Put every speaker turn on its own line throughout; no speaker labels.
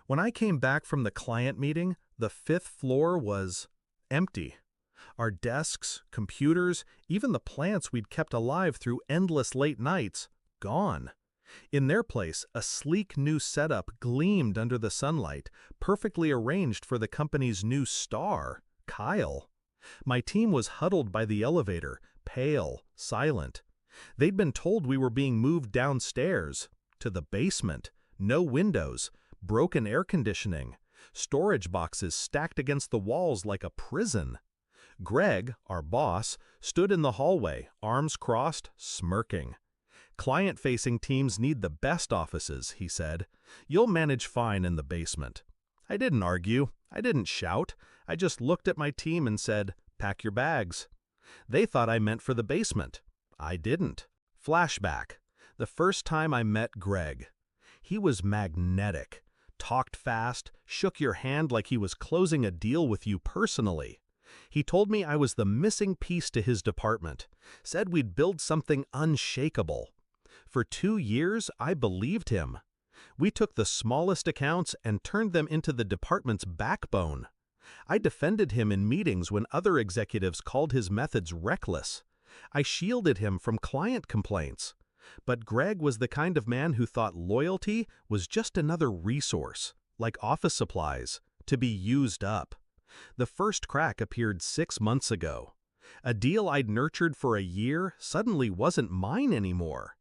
When I came back from the client meeting, the fifth floor was empty. Our desks, computers, even the plants we'd kept alive through endless late nights, gone. In their place, a sleek new setup gleamed under the sunlight, perfectly arranged for the company's new star, Kyle. My team was huddled by the elevator, pale, silent. They'd been told we were being moved downstairs, to the basement, no windows, broken air conditioning, storage boxes stacked against the walls like a prison. Greg, our boss, stood in the hallway, arms crossed, smirking. "Client-facing teams need the best offices," he said. "You'll manage fine in the basement." I didn't argue. I didn't shout. I just looked at my team and said, "Pack your bags." They thought I meant for the basement. I didn't. Flashback. The first time I met Greg. He was magnetic. Talked fast, shook your hand like he was closing a deal with you personally. He told me I was the missing piece to his department, said we'd build something unshakable. For 2 years, I believed him. We took the smallest accounts and turned them into the department's backbone. I defended him in meetings when other executives called his methods reckless. I shielded him from client complaints. But Greg was the kind of man who thought loyalty was just another resource, like office supplies, to be used up. The first crack appeared 6 months ago. A deal I'd nurtured for a year suddenly wasn't mine anymore.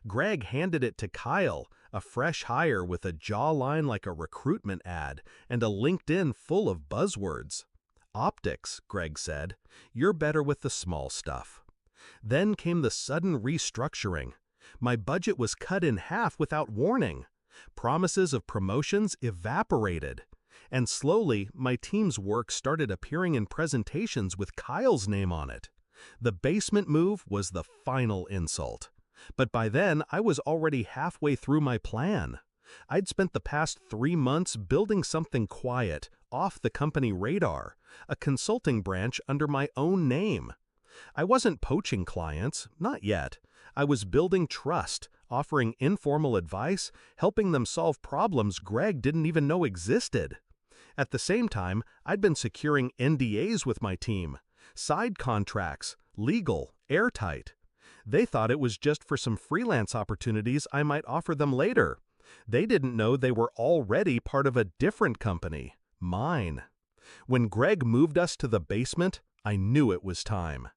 Greg handed it to Kyle, a fresh hire with a jawline like a recruitment ad and a LinkedIn full of buzzwords. "Optics," Greg said. "You're better with the small stuff." Then came the sudden restructuring. My budget was cut in half without warning. Promises of promotions evaporated. And slowly, my team's work started appearing in presentations with Kyle's name on it. The basement move was the final insult. But by then, I was already halfway through my plan. I'd spent the past 3 months building something quiet, off the company radar, a consulting branch under my own name. I wasn't poaching clients, not yet. I was building trust, offering informal advice, helping them solve problems Greg didn't even know existed. At the same time, I'd been securing NDAs with my team, side contracts, legal, airtight. They thought it was just for some freelance opportunities I might offer them later. They didn't know they were already part of a different company, mine. When Greg moved us to the basement, I knew it was time.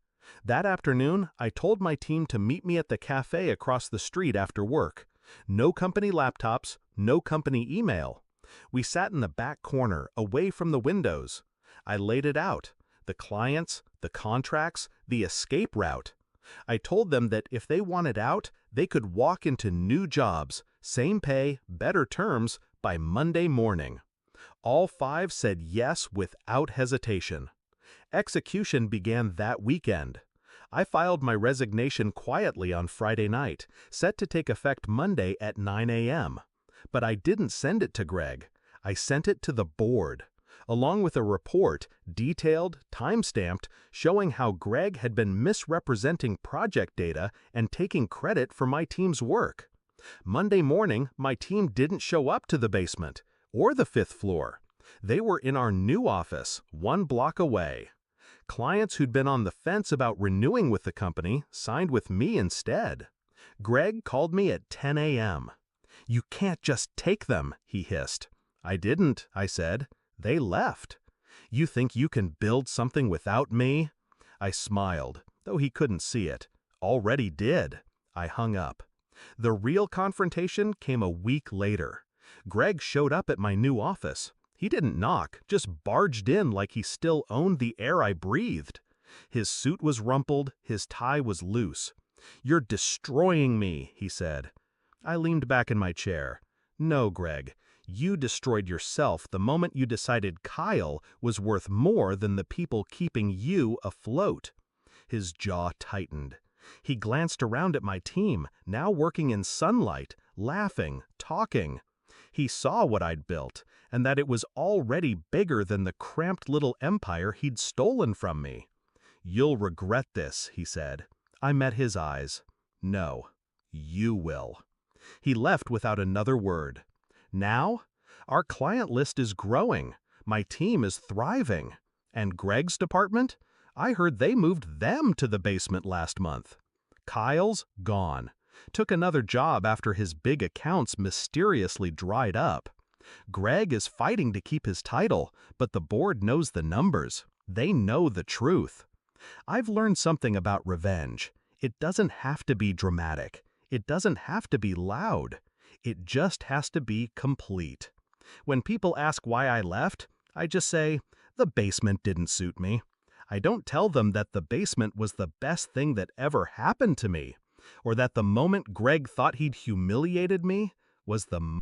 That afternoon, I told my team to meet me at the cafe across the street after work. No company laptops, no company email. We sat in the back corner, away from the windows. I laid it out. The clients, the contracts, the escape route. I told them that if they wanted out, they could walk into new jobs, same pay, better terms, by Monday morning. All 5 said yes without hesitation. Execution began that weekend. I filed my resignation quietly on Friday night, set to take effect Monday at 9 a.m. But I didn't send it to Greg. I sent it to the board, along with a report, detailed, time-stamped, showing how Greg had been misrepresenting project data and taking credit for my team's work. Monday morning, my team didn't show up to the basement, or the 5th floor. They were in our new office, 1 block away. Clients who'd been on the fence about renewing with the company signed with me instead. Greg called me at 10 a.m. "You can't just take them," he hissed. "I didn't," I said. "They left." "You think you can build something without me?" I smiled, though he couldn't see it. "Already did." I hung up. The real confrontation came a week later. Greg showed up at my new office. He didn't knock, just barged in like he still owned the air I breathed. His suit was rumpled, his tie was loose. "You're destroying me," he said. I leaned back in my chair. "No, Greg, you destroyed yourself the moment you decided Kyle was worth more than the people keeping you afloat." His jaw tightened. He glanced around at my team, now working in sunlight, laughing, talking. He saw what I'd built, and that it was already bigger than the cramped little empire he'd stolen from me. "You'll regret this," he said. I met his eyes. "No, you will." He left without another word. Now, Our client list is growing. My team is thriving. And Greg's department? I heard they moved them to the basement last month. Kyle's gone. Took another job after his big accounts mysteriously dried up. Greg is fighting to keep his title, but the board knows the numbers. They know the truth. I've learned something about revenge. It doesn't have to be dramatic. It doesn't have to be loud. It just has to be complete. When people ask why I left, I just say, the basement didn't suit me. I don't tell them that the basement was the best thing that ever happened to me, or that the moment Greg thought he'd humiliated me was the